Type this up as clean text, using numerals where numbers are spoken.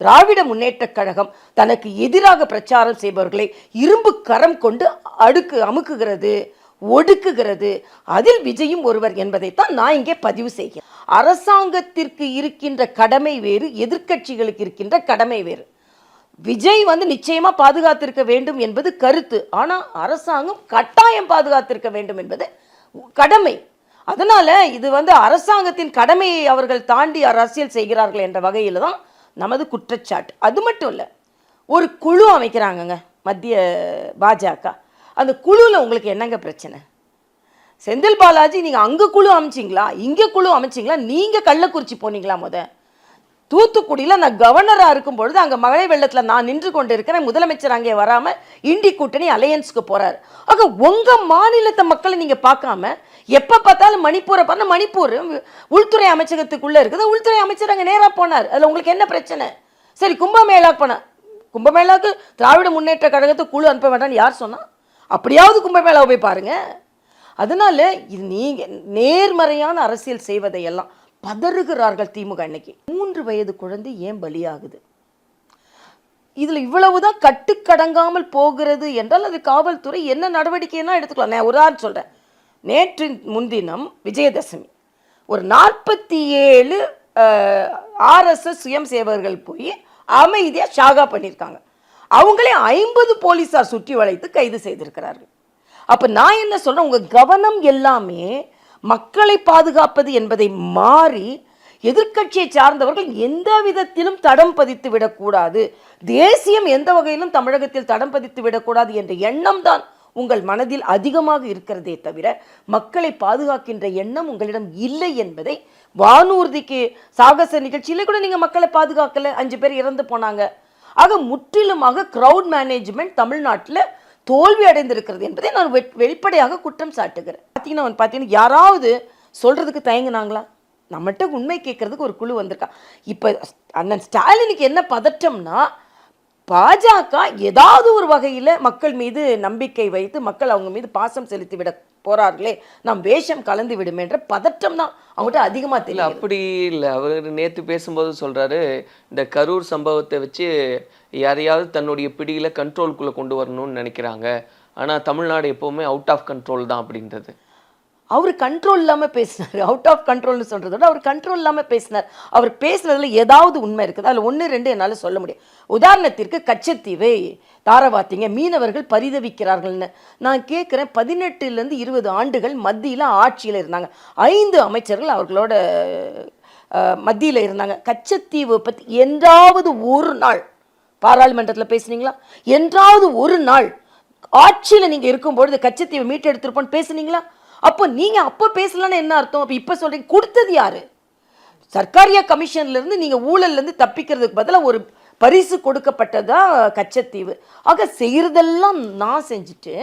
திராவிட முன்னேற்றக் கழகம் தனக்கு எதிராக பிரச்சாரம் செய்பவர்களை இரும்பு கரம் கொண்டு அமுக்குகிறது, ஒடுக்குகிறது. அதில் விஜயும் ஒருவர் என்பதைத்தான் நான் இங்கே பதிவு செய்கிறேன். அரசாங்கத்திற்கு இருக்கின்ற கடமை வேறு, எதிர்க்கட்சிகளுக்கு இருக்கின்ற கடமை வேறு. விஜய் நிச்சயமா பாதுகாத்திருக்க வேண்டும் என்பது கருத்து. ஆனால் அரசாங்கம் கட்டாயம் பாதுகாத்திருக்க வேண்டும் என்பது கடமை. அதனால இது அரசாங்கத்தின் கடமையை அவர்கள் தாண்டி அரசியல் செய்கிறார்கள் என்ற வகையில் தான் நமது குற்றச்சாட்டு. அது மட்டும் இல்லை, ஒரு குழு அமைக்கிறாங்கங்க மத்திய பாஜக. அந்த குழுவில் உங்களுக்கு என்னங்க பிரச்சனை? செந்தில் பாலாஜி நீங்கள் அங்கே குழு அமைச்சிங்களா, இங்கே குழு அமைச்சிங்களா? நீங்கள் கள்ளக்குறிச்சி போனீங்களா? தூத்துக்குடியில் நான் கவர்னராக இருக்கும் பொழுது அங்கே மழை வெள்ளத்தில் நான் நின்று கொண்டு இருக்கிறேன். முதலமைச்சர் அங்கே வராமல் இண்டி கூட்டணி அலையன்ஸுக்கு போகிறார். ஆக உங்கள் மாநிலத்தை மக்களை நீங்கள் பார்க்காம எப்போ பார்த்தாலும் மணிப்பூரை பண்ண, மணிப்பூர் உள்துறை அமைச்சகத்துக்குள்ளே இருக்குது, உள்துறை அமைச்சர் அங்கே நேராக போனார். அதில் உங்களுக்கு என்ன பிரச்சனை? சரி, கும்பமேளாக்கு போனார். கும்பமேளாவுக்கு திராவிட முன்னேற்ற கழகத்தை குழு அனுப்ப வேண்டாம்னு யார் சொன்னால்? அப்படியாவது கும்பமேளாவை போய் பாருங்கள். அதனால் இது நீங்கள் நேர்மறையான அரசியல் செய்வதையெல்லாம் பதறுகிறார்கள் திமுக. இன்னைக்கு 3 வயது குழந்தை ஏன் பலியாகுது? இதில் இவ்வளவுதான் கட்டுக்கடங்காமல் போகிறது என்றால் அது காவல்துறை என்ன நடவடிக்கைன்னா எடுத்துக்கலாம். நான் உதாரணம் சொல்கிறேன். நேற்று முன்தினம் விஜயதசமி ஒரு 47 ஆர்எஸ்எஸ் சுயம் சேவகர்கள் போய் அமைதியாக ஷாகா பண்ணியிருக்காங்க. அவங்களே 50 போலீஸார் சுற்றி வளைத்து கைது செய்திருக்கிறார்கள். அப்போ நான் என்ன சொல்கிறேன், உங்கள் கவனம் எல்லாமே மக்களை பாதுகாப்பது என்பதை மாறி எதிர்க்கட்சியை சார்ந்தவர்கள் எந்த விதத்திலும் தடம் பதித்து விடக்கூடாது, தேசியம் எந்த வகையிலும் தமிழகத்தில் தடம் பதித்து விடக்கூடாது என்ற எண்ணம் தான் உங்கள் மனதில் அதிகமாக இருக்கிறதே தவிர மக்களை பாதுகாக்கின்ற எண்ணம் உங்களிடம் இல்லை என்பதை வானூர்திக்கு சாகச நிகழ்ச்சியிலே கூட நீங்கள் மக்களை பாதுகாக்கல, 5 பேர் இறந்து போனாங்க. ஆக முற்றிலுமாக கிரவுட் மேனேஜ்மெண்ட் தமிழ்நாட்டில் தோல்வி அடைந்திருக்கிறது என்பதை நான் வெளிப்படையாக குற்றம் சாட்டுகிறேன். பார்த்தீங்கன்னா யாராவது சொல்றதுக்கு தயங்குனாங்களா? நம்மகிட்ட உண்மை கேட்கறதுக்கு ஒரு குழு வந்திருக்கா. இப்போ அண்ணன் ஸ்டாலினுக்கு என்ன பதற்றம்னா, பாஜக ஏதாவது ஒரு வகையில் மக்கள் மீது நம்பிக்கை வைத்து மக்கள் அவங்க மீது பாசம் செலுத்தி விட போறார்களே, நாம் வேஷம் கலந்து விடும் என்ற பதற்றம் தான் அவங்ககிட்ட அதிகமாக தெரியல. அப்படி இல்லை, அவர் நேற்று பேசும்போது சொல்றாரு, இந்த கரூர் சம்பவத்தை வச்சு யாரையாவது தன்னுடைய பிடியில் கண்ட்ரோலுக்குள்ளே கொண்டு வரணும்னு நினைக்கிறாங்க. ஆனால் தமிழ்நாடு எப்போவுமே அவுட் ஆஃப் கண்ட்ரோல் தான் அப்படின்றது. அவர் கண்ட்ரோல் இல்லாமல் பேசினார். அவுட் ஆஃப் கண்ட்ரோல்னு சொல்கிறத விட அவர் கண்ட்ரோல் இல்லாமல் பேசினார். அவர் பேசுனதில் ஏதாவது உண்மை இருக்குது, அதில் 1, 2 என்னால் சொல்ல முடியும். உதாரணத்திற்கு கச்சத்தீவை தாரவாத்திங்க மீனவர்கள் பரிதவிக்கிறார்கள்னு நான் கேட்குறேன். 18 to 20 ஆண்டுகள் மத்தியில் ஆட்சியில் இருந்தாங்க. 5 அமைச்சர்கள் அவர்களோட மத்தியில் இருந்தாங்க. கச்சத்தீவு பற்றி என்றாவது ஒரு நாள் பாராளுமன்றத்தில் பேசுனீங்களா? என்றாவது ஒரு நாள் ஆட்சியில் நீங்கள் இருக்கும்பொழுது கச்சத்தீவை மீட்டெடுத்திருப்போன்னு பேசுனீங்களா? அப்போ நீங்கள் அப்போ பேசலான்னு என்ன அர்த்தம்? அப்போ இப்போ சொல்கிறீங்க, கொடுத்தது யாரு? சர்க்காரியா கமிஷன்லேருந்து நீங்கள் ஊழல்லேருந்து தப்பிக்கிறதுக்கு பதிலாக ஒரு பரிசு கொடுக்கப்பட்டதா கச்சத்தீவு. ஆக செய்கிறதெல்லாம் நான் செஞ்சுட்டு